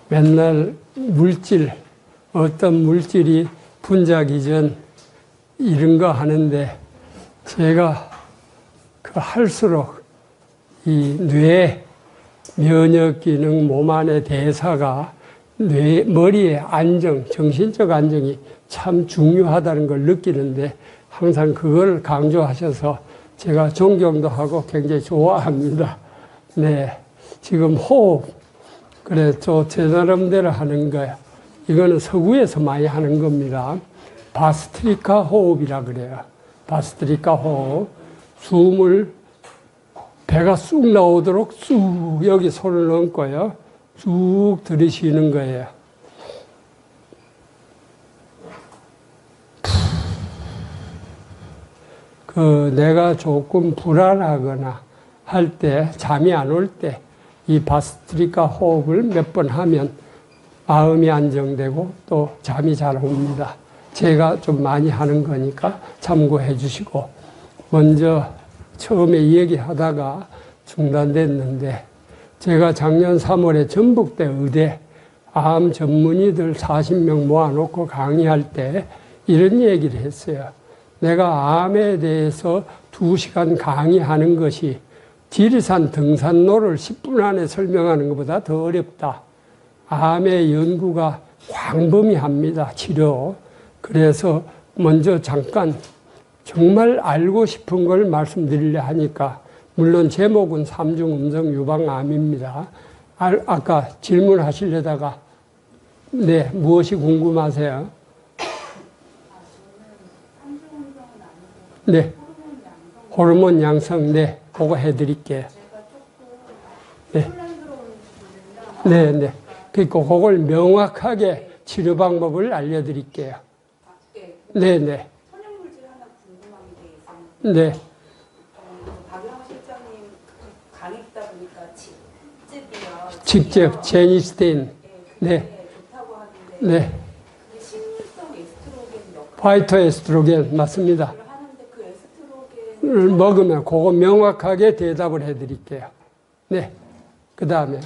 맨날 어떤 물질이 분자기 전 이런 거 하는데 제가 할수록 이 뇌, 면역 기능, 몸 안의 대사가 머리의 안정, 정신적 안정이 참 중요하다는 걸 느끼는데 항상 그걸 강조하셔서 제가 존경도 하고 굉장히 좋아합니다. 네. 지금 호흡. 그래, 제 나름대로 하는 거야. 이거는 서구에서 많이 하는 겁니다. 바스트리카 호흡이라 그래요. 바스트리카 호흡. 숨을 배가 쑥 나오도록 쑥 여기 손을 얹고요. 쭉 들이쉬는 거예요. 내가 조금 불안하거나 할 때, 잠이 안 올 때, 이 바스트리카 호흡을 몇 번 하면 마음이 안정되고 또 잠이 잘 옵니다. 제가 좀 많이 하는 거니까 참고해 주시고, 먼저 처음에 얘기하다가 중단됐는데, 제가 작년 3월에 전북대 의대 암 전문의들 40명 모아놓고 강의할 때 이런 얘기를 했어요. 내가 암에 대해서 2시간 강의하는 것이 지리산 등산로를 10분 안에 설명하는 것보다 더 어렵다. 암의 연구가 광범위합니다. 치료. 그래서 먼저 잠깐 정말 알고 싶은 걸 말씀드리려 하니까, 물론 제목은 3중 음성 유방암입니다. 아까 질문하시려다가 네, 무엇이 궁금하세요? 네, 호르몬 양성, 네, 그거 해드릴게요. 네, 네, 네. 그러니까 그걸 명확하게 치료 방법을 알려드릴게요. 네, 네. 천연물질 하나 궁금한 게 있었는데, 네. 박영호 실장님 강의 듣다 보니까 직즙이요. 직접 제니스틴. 네. 좋다고 하는데, 네. 식물성 에스트로겐 역할 파이토에스트로겐 맞습니다. 하는데 그 에스트로겐을 을 먹으면 그거 명확하게 대답을 해드릴게요. 네. 그 다음에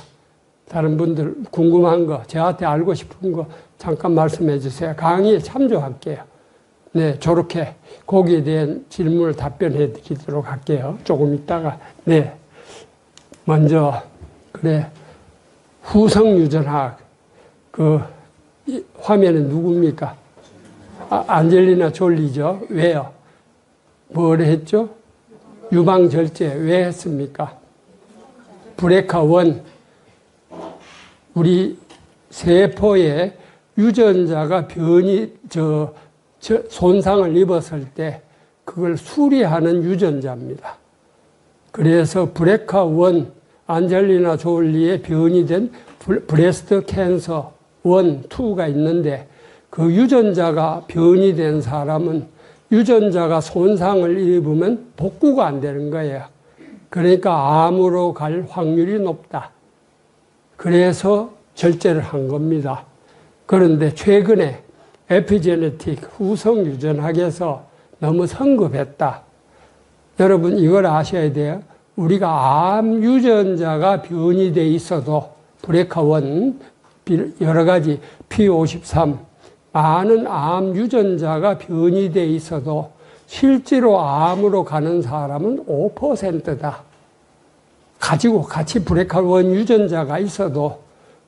다른 분들 궁금한 거, 저한테 알고 싶은 거 잠깐 말씀해 주세요. 강의에 참조할게요. 네, 저렇게 거기에 대한 질문을 답변해 드리도록 할게요. 조금 있다가. 네. 먼저, 그래. 후성유전학. 화면에 누굽니까? 안젤리나 졸리죠? 왜요? 뭘 했죠? 유방절제. 왜 했습니까? 브레카1. 우리 세포에 유전자가 손상을 입었을 때 그걸 수리하는 유전자입니다. 그래서 브레카1, 안젤리나 졸리의 변이 된 브레스트 캔서 1, 2가 있는데 그 유전자가 변이 된 사람은 유전자가 손상을 입으면 복구가 안 되는 거예요. 그러니까 암으로 갈 확률이 높다. 그래서 절제를 한 겁니다. 그런데 최근에 에피제네틱 후성유전학에서 너무 성급했다. 여러분 이걸 아셔야 돼요. 우리가 암 유전자가 변이 돼 있어도 브레카1 여러 가지 P53 많은 암 유전자가 변이 돼 있어도 실제로 암으로 가는 사람은 5%다. 가지고 같이 브레카1 유전자가 있어도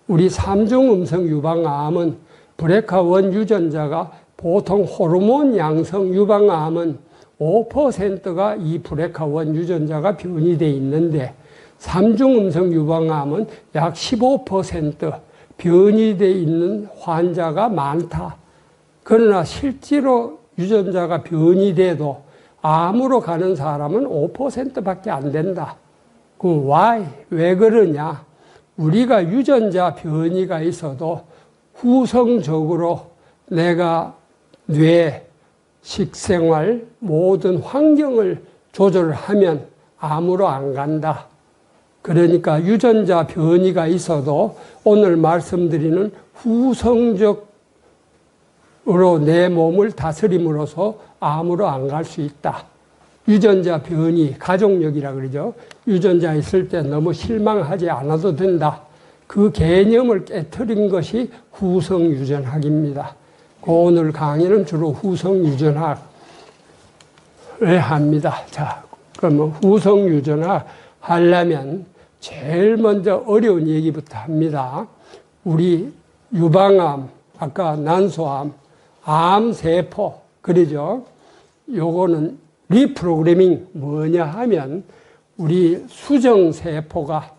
우리 3중 음성 유방암은 브레카1 유전자가 보통 호르몬 양성 유방암은 5%가 이 브레카1 유전자가 변이 되어 있는데 3중 음성 유방암은 약 15% 변이 되어 있는 환자가 많다. 그러나 실제로 유전자가 변이 돼도 암으로 가는 사람은 5%밖에 안 된다. 그럼 why? 왜 그러냐? 우리가 유전자 변이가 있어도 후성적으로 내가 뇌, 식생활, 모든 환경을 조절하면 암으로 안 간다. 그러니까 유전자 변이가 있어도 오늘 말씀드리는 후성적으로 내 몸을 다스림으로써 암으로 안 갈 수 있다. 유전자 변이, 가족력이라 그러죠. 유전자 있을 때 너무 실망하지 않아도 된다. 그 개념을 깨트린 것이 후성유전학입니다. 오늘 강의는 주로 후성유전학을 합니다. 자, 그러면 후성유전학 하려면 제일 먼저 어려운 얘기부터 합니다. 우리 유방암, 아까 난소암, 암세포, 그러죠? 요거는 리프로그래밍 뭐냐 하면 우리 수정세포가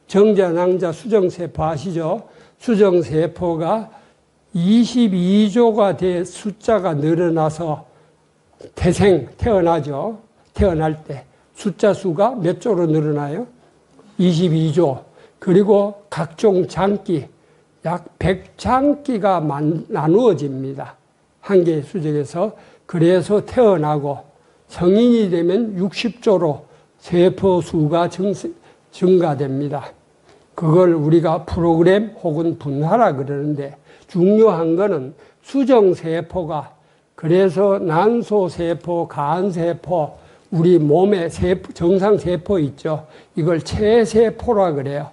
정자, 낭자, 수정세포 아시죠? 수정세포가 22조가 돼 숫자가 늘어나서 태어나죠. 태어날 때 숫자 수가 몇 조로 늘어나요? 22조. 그리고 각종 장기, 약 100장기가 나누어집니다. 한 개의 수정에서. 그래서 태어나고 성인이 되면 60조로 세포 수가 증가됩니다. 그걸 우리가 프로그램 혹은 분화라 그러는데 중요한 거는 수정세포가 그래서 난소세포, 간세포, 우리 몸에 정상세포 있죠. 이걸 체세포라 그래요.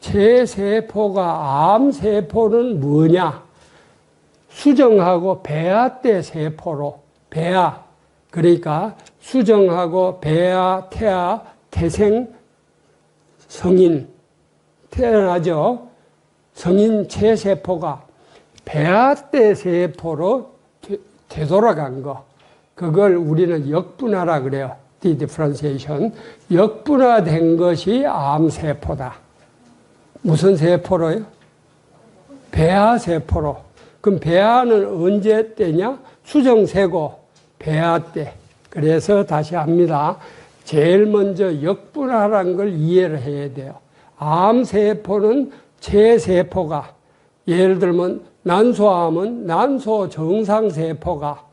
체세포가 암세포는 뭐냐? 수정하고 배아 때 세포로 배아 그러니까 수정하고 배아, 태아, 태생, 성인 태어나죠. 성인 체세포가 배아 때 세포로 되돌아간 거 그걸 우리는 역분화라 그래요. 디디프런시에이션. 역분화된 것이 암세포다. 무슨 세포로요? 배아세포로. 그럼 배아는 언제 때냐? 수정세고 배아 때. 그래서 다시 합니다. 제일 먼저 역분화라는 걸 이해를 해야 돼요. 암세포는 체세포가 예를 들면 난소암은 난소 정상세포가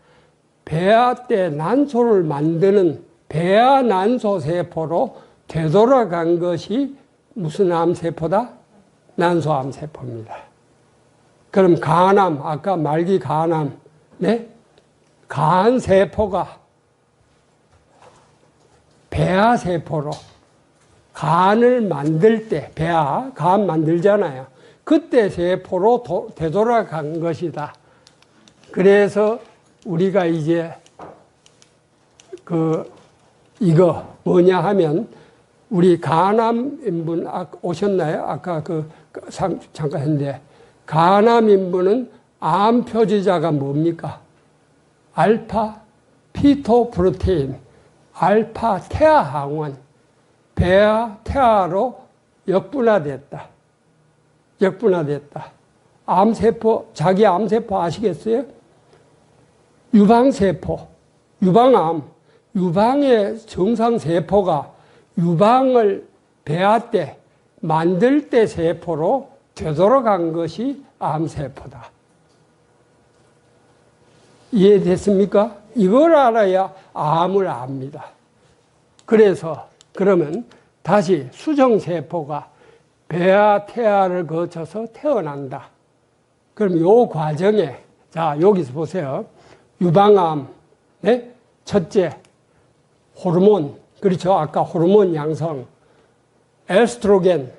배아 때 난소를 만드는 배아 난소세포로 되돌아간 것이 무슨 암세포다? 난소암세포입니다. 그럼 간암, 아까 말기 간암, 네? 간세포가 배아세포로 간을 만들 때, 간 만들잖아요. 그때 세포로 되돌아간 것이다. 그래서 우리가 이제 이거 뭐냐 하면 우리 간암인분 오셨나요? 아까 잠깐 했는데 간암인분은 암 표지자가 뭡니까? 알파 피토프로테인, 알파 태아 항원, 배아 태아로 역분화됐다. 암세포, 자기 암세포 아시겠어요? 유방세포, 유방암, 유방의 정상세포가 유방을 배아 때, 만들 때 세포로 되돌아간 것이 암세포다. 이해됐습니까? 이걸 알아야 암을 압니다. 그래서 그러면 다시 수정세포가 배아, 태아를 거쳐서 태어난다. 그럼 요 과정에 자 여기서 보세요. 유방암, 네? 첫째 호르몬, 그렇죠? 아까 호르몬 양성, 에스트로겐,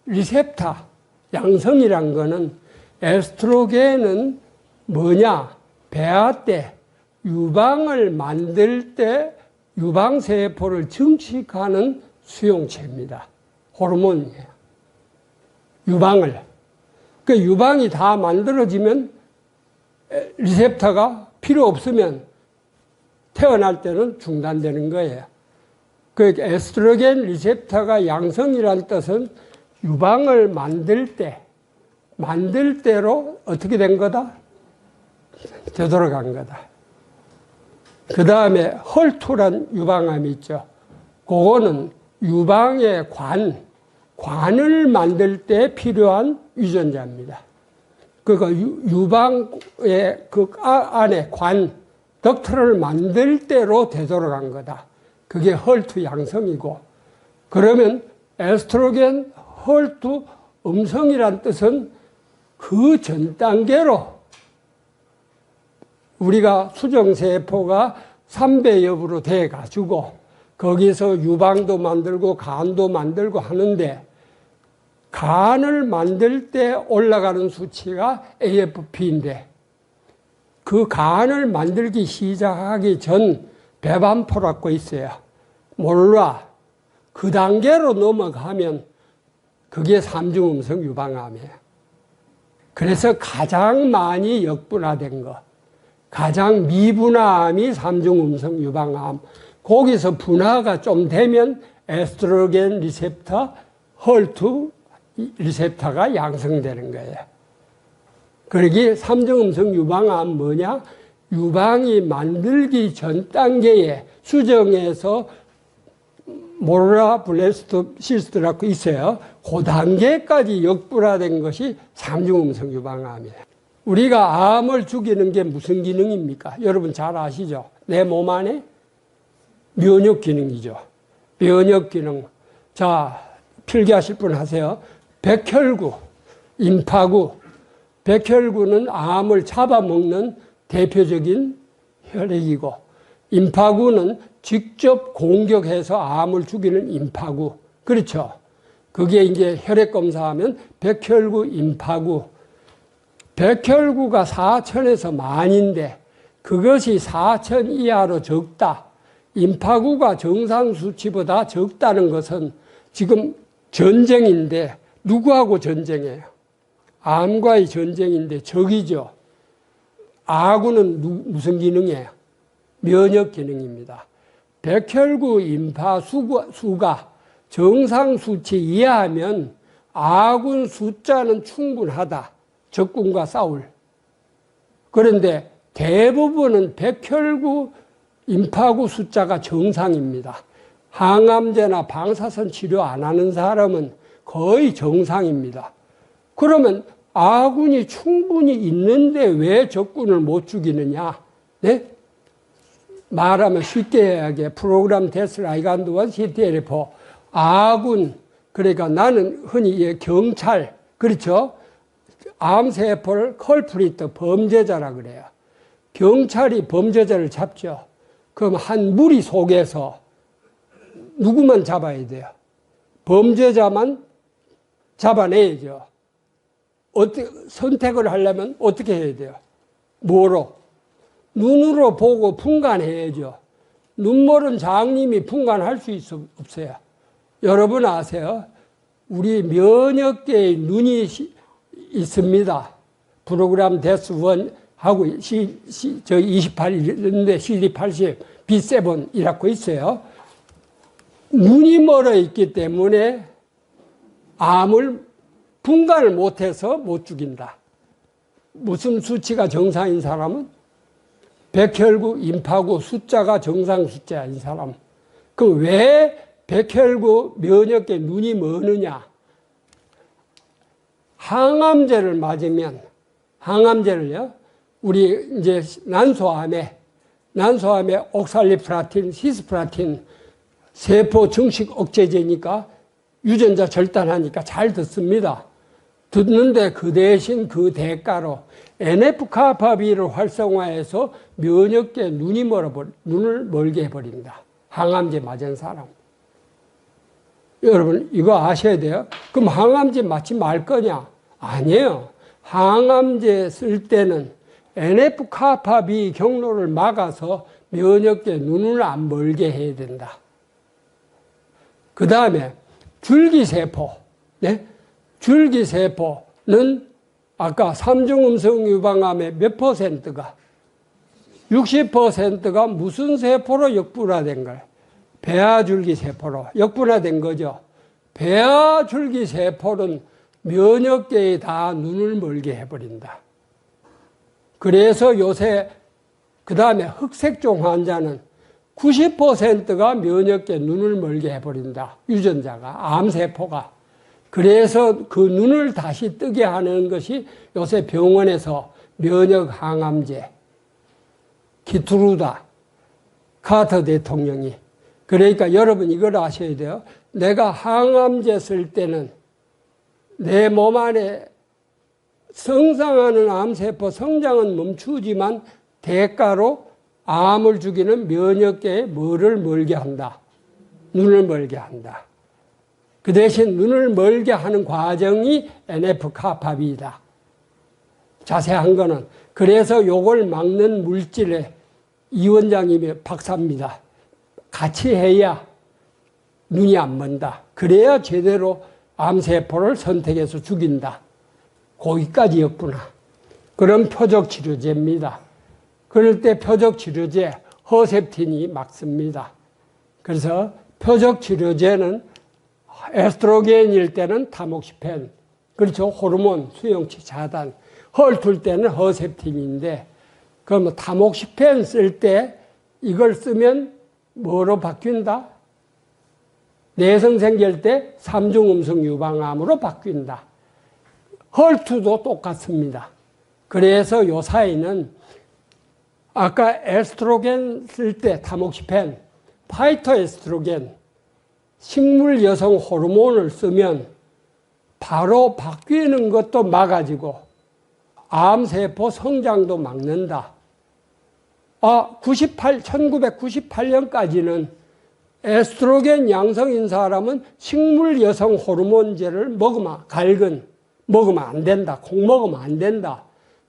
리셉터 양성이란 거는 에스트로겐은 뭐냐? 배아 때 유방을 만들 때 유방세포를 증식하는 수용체입니다. 호르몬이에요. 유방을. 그 유방이 다 만들어지면 리셉터가 필요 없으면 태어날 때는 중단되는 거예요. 그 에스트로겐 리셉터가 양성이라는 뜻은 유방을 만들 때로 어떻게 된 거다? 되돌아간 거다. 그 다음에 헐투란 유방암이 있죠. 그거는 유방의 관을 만들 때 필요한 유전자입니다. 그러니까 유방의 그 안에 덕트를 만들 때로 되돌아간 거다. 그게 헐투 양성이고, 그러면 에스트로겐 헐투 음성이란 뜻은 그 전 단계로 우리가 수정세포가 3배엽으로 돼가지고 거기서 유방도 만들고 간도 만들고 하는데 간을 만들 때 올라가는 수치가 AFP인데 그 간을 만들기 시작하기 전 배반포라고 있어요. 몰라. 그 단계로 넘어가면 그게 삼중음성 유방암이에요. 그래서 가장 많이 역분화된 거, 가장 미분화암이 삼중음성 유방암. 거기서 분화가 좀 되면 에스트로겐 리셉터, 헐투 리셉터가 양성되는 거예요. 그러기 삼중음성 유방암 뭐냐? 유방이 만들기 전 단계에 수정에서 모르라 블레스토시스트라고 있어요. 그 단계까지 역분화된 것이 삼중음성 유방암이에요. 우리가 암을 죽이는 게 무슨 기능입니까? 여러분 잘 아시죠? 내 몸 안에 면역 기능이죠. 면역 기능. 자, 필기하실 분 하세요. 백혈구, 임파구. 백혈구는 암을 잡아먹는 대표적인 혈액이고, 임파구는 직접 공격해서 암을 죽이는 임파구. 그렇죠? 그게 이제 혈액 검사하면 백혈구, 임파구. 백혈구가 4천에서 만인데 그것이 4천 이하로 적다. 임파구가 정상 수치보다 적다는 것은 지금 전쟁인데 누구하고 전쟁해요? 암과의 전쟁인데 적이죠. 아군은 무슨 기능이에요? 면역 기능입니다. 백혈구 임파 수가 정상 수치 이하면 아군 숫자는 충분하다. 적군과 싸울. 그런데 대부분은 백혈구 임파구 숫자가 정상입니다. 항암제나 방사선 치료 안 하는 사람은 거의 정상입니다. 그러면 아군이 충분히 있는데 왜 적군을 못 죽이느냐? 네? 말하면 쉽게 해야게 프로그램 데스 라이간드 원 CTLA4 아군, 그러니까 나는 흔히 경찰, 그렇죠? 암세포를 컬프리트, 범죄자라 그래요. 경찰이 범죄자를 잡죠. 그럼 한 무리 속에서 누구만 잡아야 돼요? 범죄자만 잡아내야죠. 어떻게 선택을 하려면 어떻게 해야 돼요? 뭐로? 눈으로 보고 분간해야죠. 눈멀은 장님이 분간할 수 없어요. 여러분 아세요? 우리 면역계에 눈이 있습니다. 프로그램 데스 1 하고 저 28인데 CD80 B7이라고 있어요. 눈이 멀어 있기 때문에 암을 분간을 못해서 못 죽인다. 무슨 수치가 정상인 사람은? 백혈구, 임파구 숫자가 정상 숫자인 사람. 그럼 왜 백혈구 면역계 눈이 머느냐? 항암제를 맞으면, 항암제를요, 우리 이제 난소암에 옥살리프라틴, 시스프라틴 세포 증식 억제제니까 유전자 절단하니까 잘 듣습니다. 듣는데 그 대신 그 대가로 NF-kappaB를 활성화해서 면역계 눈을 멀게 해버립니다. 항암제 맞은 사람. 여러분 이거 아셔야 돼요. 그럼 항암제 맞지 말 거냐? 아니에요. 항암제 쓸 때는 NF-kappaB 경로를 막아서 면역계 눈을 안 멀게 해야 된다. 그 다음에 줄기세포. 네? 줄기세포는 아까 삼중음성 유방암의 몇 퍼센트가? 60%가 무슨 세포로 역분화된 거예요? 배아줄기세포로 역분화된 거죠. 배아줄기세포는 면역계에 다 눈을 멀게 해버린다. 그래서 요새 그 다음에 흑색종 환자는 90%가 면역계 눈을 멀게 해버린다. 유전자가, 암세포가. 그래서 그 눈을 다시 뜨게 하는 것이 요새 병원에서 면역항암제, 키투루다, 카터 대통령이. 그러니까 여러분 이걸 아셔야 돼요. 내가 항암제 쓸 때는 내 몸 안에 성장하는 암세포 성장은 멈추지만 대가로 암을 죽이는 면역계에 뭐를 멀게 한다? 눈을 멀게 한다. 그 대신 눈을 멀게 하는 과정이 NF-kappaB다. 자세한 거는. 그래서 요걸 막는 물질에 이 원장님이 박사입니다. 같이 해야 눈이 안 먼다. 그래야 제대로 암세포를 선택해서 죽인다. 거기까지였구나. 그런 표적치료제입니다. 그럴 때 표적치료제 허셉틴이 막습니다. 그래서 표적치료제는 에스트로겐일 때는 타목시펜, 그렇죠. 호르몬 수용체 차단. 헐툴 때는 허셉틴인데, 그럼 타목시펜 쓸 때 이걸 쓰면 뭐로 바뀐다? 내성 생길 때 삼중음성 유방암으로 바뀐다. 헐투도 똑같습니다. 그래서 요 사이는 아까 에스트로겐 쓸 때 타목시펜, 파이토에스트로겐, 식물 여성 호르몬을 쓰면 바로 바뀌는 것도 막아지고 암세포 성장도 막는다. 1998년까지는 에스트로겐 양성인 사람은 식물 여성 호르몬제를 먹으면 안 된다. 콩 먹으면 안 된다.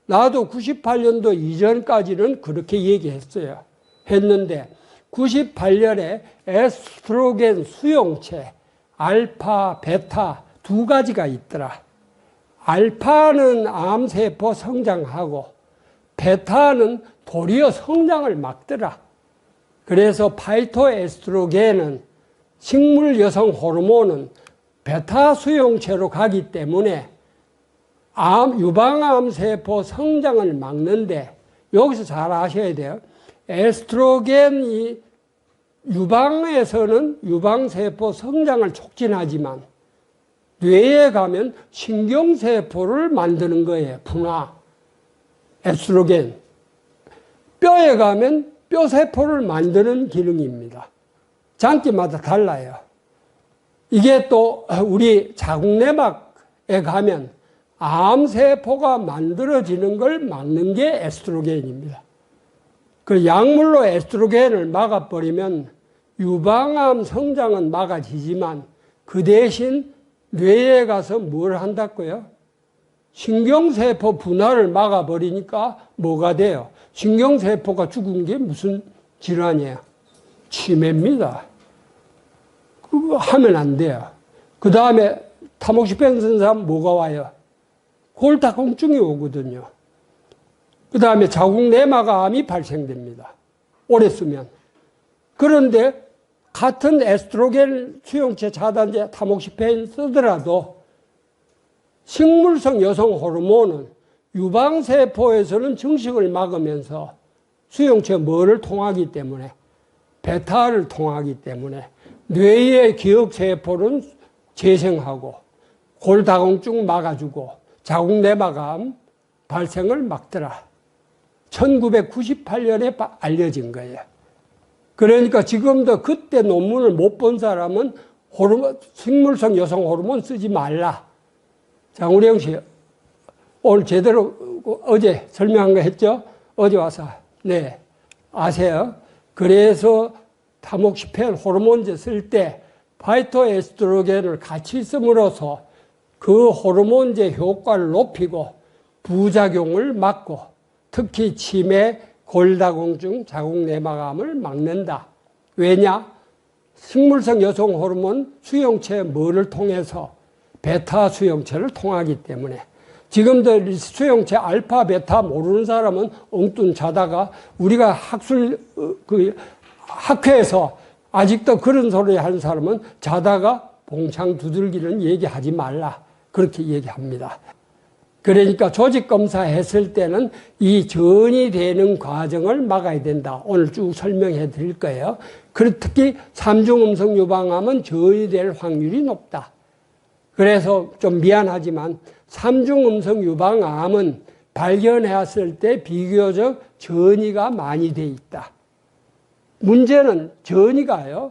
나도 98년도 이전까지는 그렇게 얘기했어요. 했는데 98년에 에스트로겐 수용체, 알파, 베타 두 가지가 있더라. 알파는 암세포 성장하고 베타는 도리어 성장을 막더라. 그래서 파이토에스트로겐은 식물 여성 호르몬은 베타 수용체로 가기 때문에 유방암세포 성장을 막는데, 여기서 잘 아셔야 돼요. 에스트로겐이 유방에서는 유방세포 성장을 촉진하지만 뇌에 가면 신경세포를 만드는 거예요. 분화, 에스트로겐. 뼈에 가면 뼈세포를 만드는 기능입니다. 장기마다 달라요. 이게 또 우리 자궁내막에 가면 암세포가 만들어지는 걸 막는 게 에스트로겐입니다. 그 약물로 에스트로겐을 막아버리면 유방암 성장은 막아지지만 그 대신 뇌에 가서 뭘 한다고요? 신경세포 분화를 막아버리니까 뭐가 돼요? 신경세포가 죽은 게 무슨 질환이에요? 치매입니다. 그거 하면 안 돼요. 그 다음에 타목시펜 쓴 사람 뭐가 와요? 골다공증이 오거든요. 그 다음에 자궁내막암이 발생됩니다. 오래 쓰면. 그런데 같은 에스트로겐 수용체 차단제 타목시펜 쓰더라도 식물성 여성 호르몬은 유방세포에서는 증식을 막으면서 수용체 뭐를 통하기 때문에 베타를 통하기 때문에 뇌의 기억세포는 재생하고 골다공증 막아주고 자궁내막암 발생을 막더라. 1998년에 알려진 거예요. 그러니까 지금도 그때 논문을 못 본 사람은 식물성 여성 호르몬 쓰지 말라. 장우령 씨, 오늘 제대로 어제 설명한 거 했죠? 어제 와서. 네. 아세요? 그래서 타목시펜 호르몬제 쓸 때 파이토에스트로겐을 같이 씀으로써 그 호르몬제 효과를 높이고 부작용을 막고 특히 치매, 골다공증, 자궁내막암을 막는다. 왜냐? 식물성 여성 호르몬 수용체 뭐를 통해서? 베타 수용체를 통하기 때문에. 지금도 수용체 알파, 베타 모르는 사람은 엉뚱 자다가 우리가 학회에서 아직도 그런 소리 하는 사람은 자다가 봉창 두들기는 얘기하지 말라. 그렇게 얘기합니다. 그러니까 조직검사 했을 때는 이 전이 되는 과정을 막아야 된다. 오늘 쭉 설명해 드릴 거예요. 특히 삼중음성 유방암은 전이 될 확률이 높다. 그래서 좀 미안하지만 삼중음성 유방암은 발견했을 때 비교적 전이가 많이 돼 있다. 문제는 전이가요.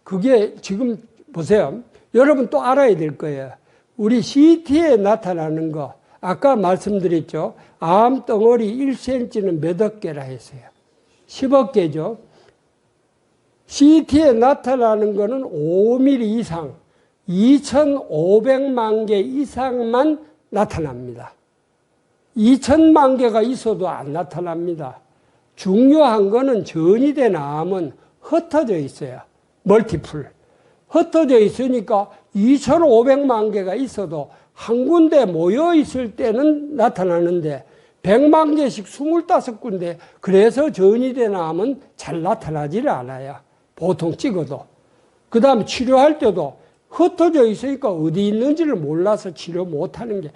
그게 지금 보세요. 여러분 또 알아야 될 거예요. 우리 CT에 나타나는 거 아까 말씀드렸죠. 암덩어리 1cm는 몇억 개라 했어요. 10억 개죠. CT에 나타나는 거는 5mm 이상, 2,500만 개 이상만 나타납니다. 2,000만 개가 있어도 안 나타납니다. 중요한 거는 전이된 암은 흩어져 있어요. 멀티플. 흩어져 있으니까 2,500만 개가 있어도 한 군데 모여 있을 때는 나타나는데 100만 개씩 25군데, 그래서 전이된 암은 잘 나타나지를 않아요. 보통 찍어도. 그 다음에 치료할 때도 흩어져 있으니까 어디 있는지를 몰라서 치료 못하는 게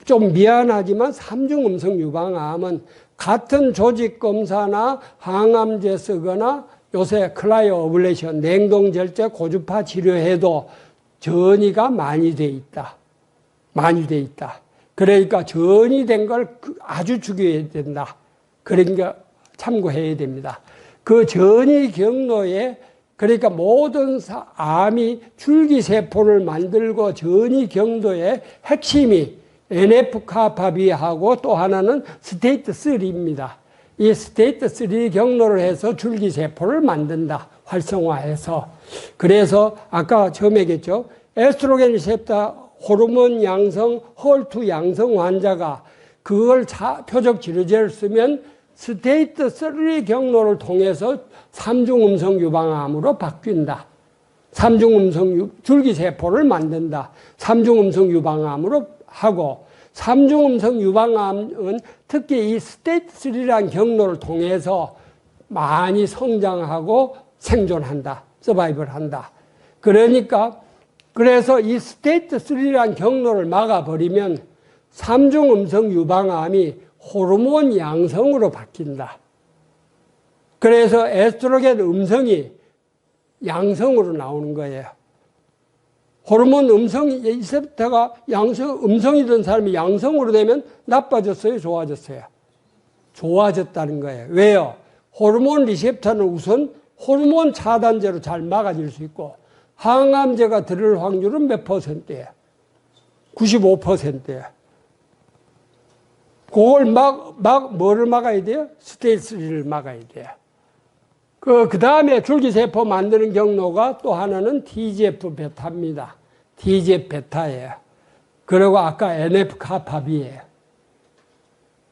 좀 미안하지만 삼중음성 유방암은 같은 조직 검사나 항암제 쓰거나 요새 클라이오 어블레이션, 냉동절제 고주파 치료해도 전이가 많이 돼 있다. 많이 돼 있다. 그러니까 전이 된 걸 아주 죽여야 된다. 그러니까 참고해야 됩니다. 그 전이 경로에, 그러니까 모든 암이 줄기세포를 만들고 전이 경도의 핵심이 NF-kappaB하고 또 하나는 스테이트 3입니다. 이 스테이트 3 경로를 해서 줄기세포를 만든다. 활성화해서. 그래서 아까 처음에 얘기했죠. 에스트로겐 리셉터 호르몬 양성, 헐투 양성 환자가 그걸 표적 치료제를 쓰면 스테이트 3 경로를 통해서 삼중음성 유방암으로 바뀐다. 삼중음성 줄기세포를 만든다. 삼중음성 유방암으로 하고, 삼중음성 유방암은 특히 이 스테이트 3라는 경로를 통해서 많이 성장하고 생존한다. 서바이벌 한다. 그러니까 그래서 이 스테이트 3라는 경로를 막아버리면 삼중음성 유방암이 호르몬 양성으로 바뀐다. 그래서 에스트로겐 음성이 양성으로 나오는 거예요. 호르몬 음성이, 리셉터가 음성이던 사람이 양성으로 되면 나빠졌어요? 좋아졌어요? 좋아졌다는 거예요. 왜요? 호르몬 리셉터는 우선 호르몬 차단제로 잘 막아질 수 있고, 항암제가 들을 확률은 몇 퍼센트예요? 95%예요. 그걸 뭐를 막아야 돼요? 스테이트 3를 막아야 돼요. 그 다음에 줄기세포 만드는 경로가 또 하나는 TGF-베타입니다. TGF-베타예요. 그리고 아까 NF-kappaB예요.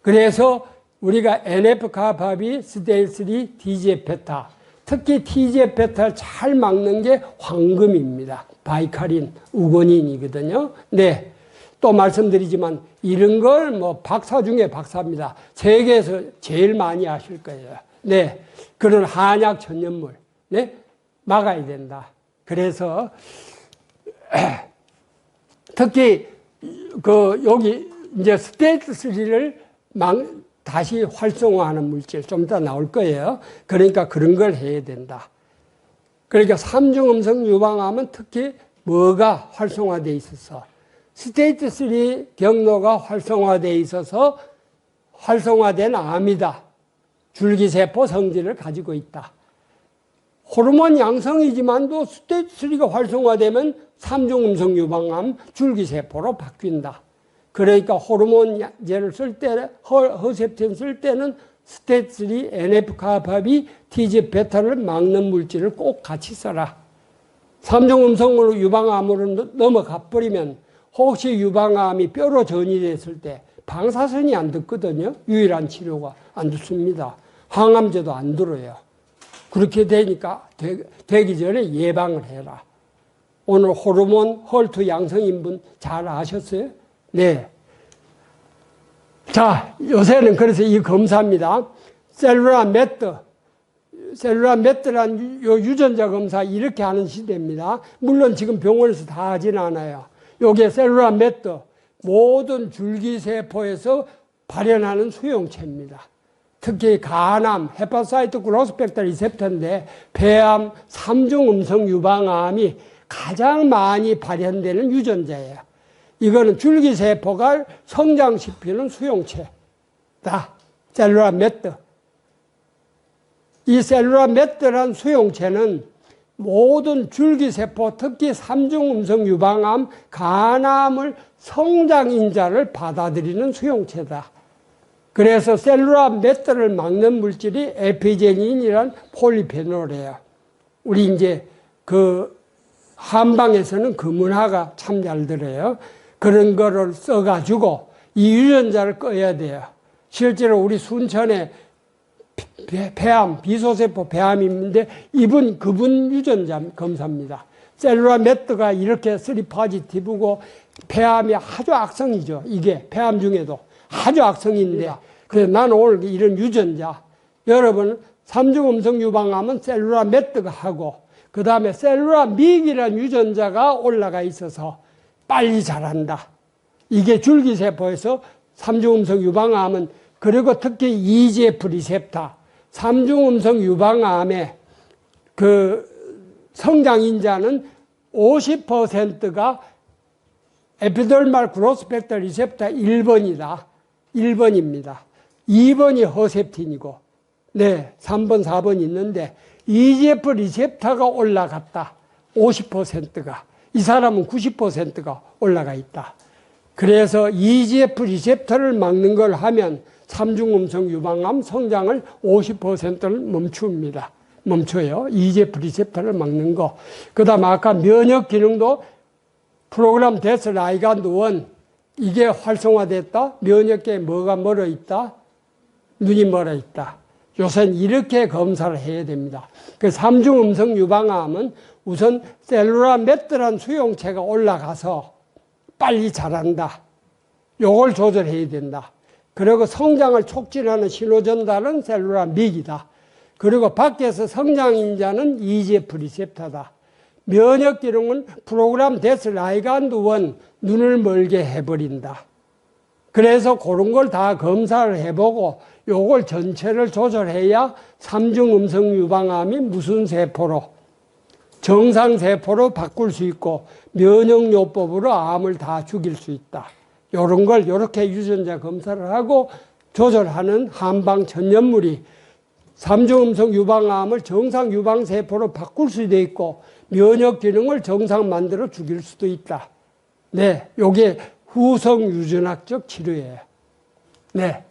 그래서 우리가 NF-kappaB, 스테이트 3, TGF-베타, 특히 TGF-베타를 잘 막는 게 황금입니다. 바이카린, 우건인이거든요. 네. 또 말씀드리지만 이런 걸 뭐 박사 중에 박사입니다. 세계에서 제일 많이 하실 거예요. 네. 그런 한약 전염물, 네? 막아야 된다. 그래서 특히 여기 이제 스테이트 3를 다시 활성화하는 물질 좀 이따 나올 거예요. 그러니까 그런 걸 해야 된다. 그러니까 삼중음성 유방암은 특히 뭐가 활성화되어 있어서 스테이트 3 경로가 활성화되어 있어서 활성화된 암이다. 줄기세포 성질을 가지고 있다. 호르몬 양성이지만도 스테이트 3가 활성화되면 삼중음성 유방암 줄기세포로 바뀐다. 그러니까 호르몬제를 쓸 때, 허셉틴 쓸 때는 스테이트 3, NF-kappaB, TGF-베타를 막는 물질을 꼭 같이 써라. 삼중음성으로 유방암으로 넘어가 버리면 혹시 유방암이 뼈로 전이됐을 때 방사선이 안 듣거든요. 유일한 치료가 안 듣습니다. 항암제도 안 들어요. 그렇게 되니까 되기 전에 예방을 해라. 오늘 호르몬 헐투 양성인 분 잘 아셨어요? 네. 자, 요새는 그래서 이 검사입니다. 셀룰라 메트란 요 유전자 검사 이렇게 하는 시대입니다. 물론 지금 병원에서 다 하진 않아요. 요게 셀룰라 메트, 모든 줄기세포에서 발현하는 수용체입니다. 특히 간암, 헤파사이트 그로스펙터 리셉터인데 폐암, 삼중음성 유방암이 가장 많이 발현되는 유전자예요. 이거는 줄기세포가 성장시키는 수용체다. 셀룰라 메트. 이 셀룰라 메트란 수용체는 모든 줄기세포, 특히 삼중음성 유방암, 간암을 성장인자를 받아들이는 수용체다. 그래서 셀룰라 메트를 막는 물질이 에피제닌이란 폴리페놀이에요. 우리 이제 한방에서는 금은화가 참 잘 들어요. 그런 거를 써가지고 이 유전자를 꺼야 돼요. 실제로 우리 순천에 폐암, 비소세포 폐암이 있는데 그분 유전자 검사입니다. 셀룰라 메트가 이렇게 3 포지티브고 폐암이 아주 악성이죠. 이게 폐암 중에도 아주 악성인데 그래서 나는 오늘 이런 유전자 여러분 3중 음성 유방암은 셀룰라 메트가 하고 그 다음에 셀룰라 미기라는 유전자가 올라가 있어서 빨리 자란다. 이게 줄기세포에서 3중 음성 유방암은 그리고 특히 EGF 리셉터 3중 음성 유방암의 그 성장인자는 50%가 에피더mal 그로스 팩터 리셉터 1번이다. 1번입니다. 2번이 허셉틴이고, 네, 3번, 4번 있는데, EGF 리셉터가 올라갔다. 50%가. 이 사람은 90%가 올라가 있다. 그래서 EGF 리셉터를 막는 걸 하면 3중 음성 유방암 성장을 50%를 멈춥니다. 멈춰요. EGF 리셉터를 막는 거. 그 다음 아까 면역 기능도 프로그램 데스 라이간드 1 이게 활성화됐다. 면역계에 뭐가 멀어 있다. 눈이 멀어 있다. 요새는 이렇게 검사를 해야 됩니다. 그 3중 음성 유방암은 우선 셀룰라 메트란 수용체가 올라가서 빨리 자란다. 요걸 조절해야 된다. 그리고 성장을 촉진하는 신호 전달은 셀룰라 미기다. 그리고 밖에서 성장인자는 EGF 리셉터다. 면역 기능은 프로그램 데스 라이간드 1 눈을 멀게 해버린다. 그래서 그런 걸 다 검사를 해보고 요걸 전체를 조절해야 3중 음성 유방암이 무슨 세포로 정상세포로 바꿀 수 있고 면역요법으로 암을 다 죽일 수 있다. 요런 걸 요렇게 유전자 검사를 하고 조절하는 한방 천연물이 3중 음성 유방암을 정상 유방세포로 바꿀 수도 있고 면역 기능을 정상 만들어 죽일 수도 있다. 네, 요게 후성 유전학적 치료예요. 네.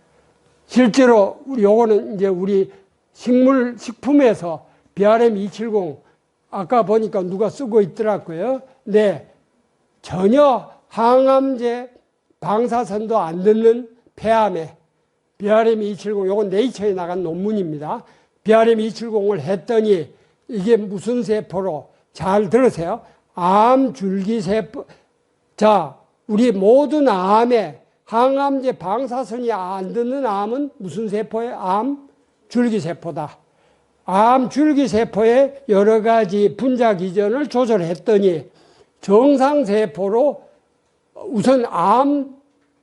실제로 요거는 이제 우리 식품에서 BRM270 아까 보니까 누가 쓰고 있더라고요. 네. 전혀 항암제 방사선도 안 듣는 폐암에 BRM270 요건 네이처에 나간 논문입니다. BRM270을 했더니 이게 무슨 세포로 잘 들으세요. 암줄기세포. 자, 우리 모든 암에 항암제 방사선이 안 듣는 암은 무슨 세포예요? 암줄기세포다. 암줄기세포의 여러 가지 분자 기전을 조절했더니 정상세포로 우선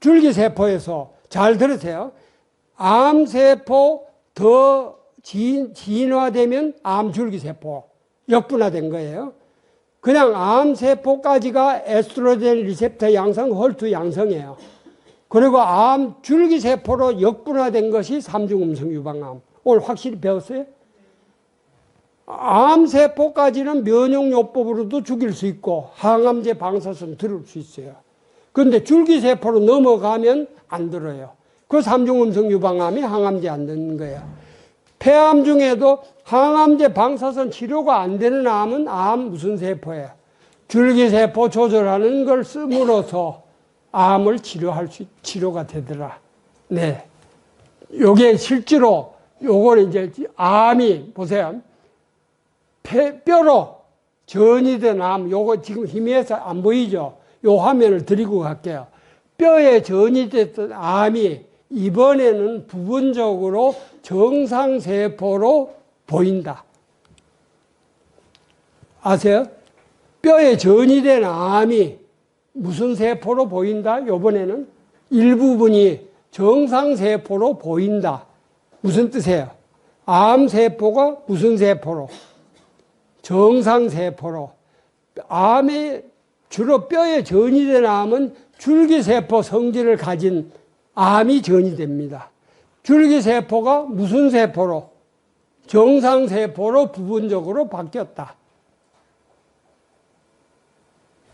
암줄기세포에서 잘 들으세요. 암세포 더 진화되면 암줄기세포 역분화된 거예요. 그냥 암세포까지가 에스트로겐 리셉터 양성, 헐투 양성이에요. 그리고 암줄기세포로 역분화된 것이 3중 음성 유방암. 오늘 확실히 배웠어요? 암세포까지는 면역요법으로도 죽일 수 있고 항암제 방사선 들을 수 있어요. 그런데 줄기세포로 넘어가면 안 들어요. 그 3중 음성 유방암이 항암제 안 듣는 거예요. 폐암 중에도 항암제 방사선 치료가 안 되는 암은 암 무슨 세포예요? 줄기세포 조절하는 걸 씀으로써 암을 치료가 되더라. 네. 요게 실제로 요걸 이제 암이 보세요. 뼈로 전이된 암, 요거 지금 희미해서 안 보이죠? 요 화면을 드리고 갈게요. 뼈에 전이됐던 암이 이번에는 부분적으로 정상세포로 보인다. 아세요? 뼈에 전이된 암이 무슨 세포로 보인다? 이번에는 일부분이 정상세포로 보인다. 무슨 뜻이에요? 암세포가 무슨 세포로? 정상세포로. 암이 주로 뼈에 전이된 암은 줄기세포 성질을 가진 암이 전이됩니다. 줄기세포가 무슨 세포로? 정상세포로 부분적으로 바뀌었다.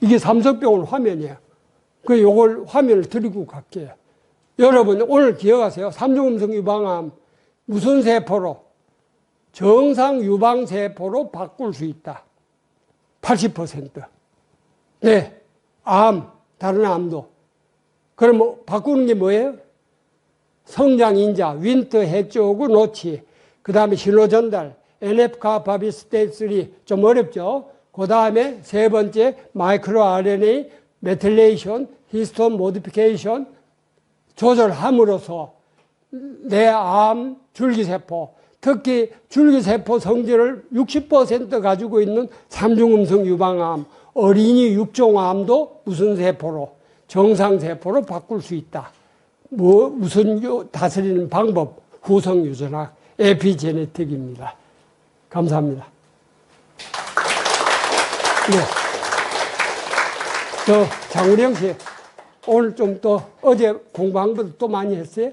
이게 삼성병원 화면이에요. 그 요걸 화면을 드리고 갈게요. 여러분 오늘 기억하세요. 3중 음성 유방암 무슨 세포로? 정상 유방세포로 바꿀 수 있다. 80%. 네. 암, 다른 암도. 그럼 뭐 바꾸는 게 뭐예요? 성장 인자, 윈터 해쪽 노치, 그 다음에 신호 전달, NF-가 바비스테이트3 좀 어렵죠? 그 다음에 세 번째 마이크로 RNA 메틸레이션, 히스톤 모디피케이션 조절함으로써 내 암 줄기세포, 특히 줄기세포 성질을 60% 가지고 있는 삼중음성 유방암, 어린이 육종암도 무슨 세포로, 정상세포로 바꿀 수 있다. 무슨 다스리는 방법, 후성유전학, 에피제네틱입니다. 감사합니다. 네. 장우령 씨, 오늘 좀 또 어제 공부한 것도 또 많이 했어요?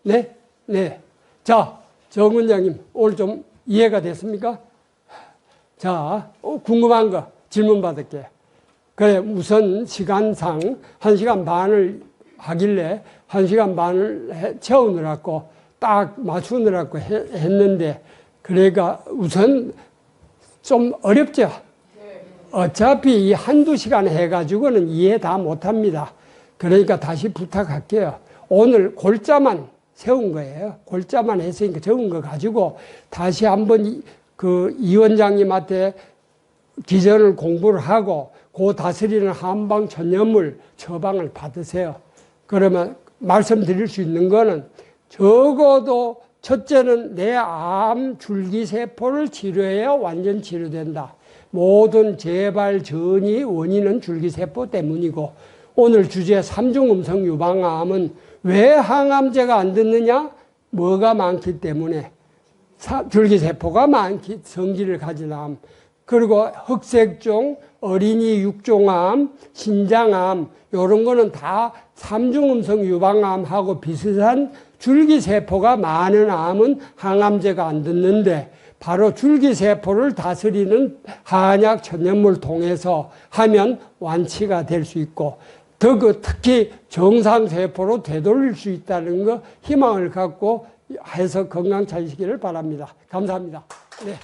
네? 네. 자, 정은장님, 오늘 좀 이해가 됐습니까? 자, 궁금한 거 질문 받을게요. 그래, 우선 시간상 1시간 반을 하길래 1시간 반을 채우느라고 딱 맞추느라고 했는데, 그러니까 우선 좀 어렵죠? 어차피 이 한두 시간 해가지고는 이해 다 못합니다. 그러니까 다시 부탁할게요. 오늘 골자만 세운 거예요. 골자만 했으니까 적은 거 가지고 다시 한번 그 이 원장님한테 기전을 공부를 하고 그 다스리는 한방 천연물 처방을 받으세요. 그러면 말씀드릴 수 있는 거는 적어도 첫째는 내 암 줄기세포를 치료해야 완전 치료된다. 모든 재발 전이 원인은 줄기세포 때문이고, 오늘 주제 삼중음성 유방암은 왜 항암제가 안 듣느냐? 뭐가 많기 때문에. 줄기세포가 많기, 성질을 가진 암. 그리고 흑색종, 어린이 육종암, 신장암, 이런 거는 다 삼중음성 유방암하고 비슷한 줄기세포가 많은 암은 항암제가 안 듣는데, 바로 줄기세포를 다스리는 한약 천연물 통해서 하면 완치가 될 수 있고, 특히 정상세포로 되돌릴 수 있다는 거 희망을 갖고 해서 건강 찾으시기를 바랍니다. 감사합니다. 네.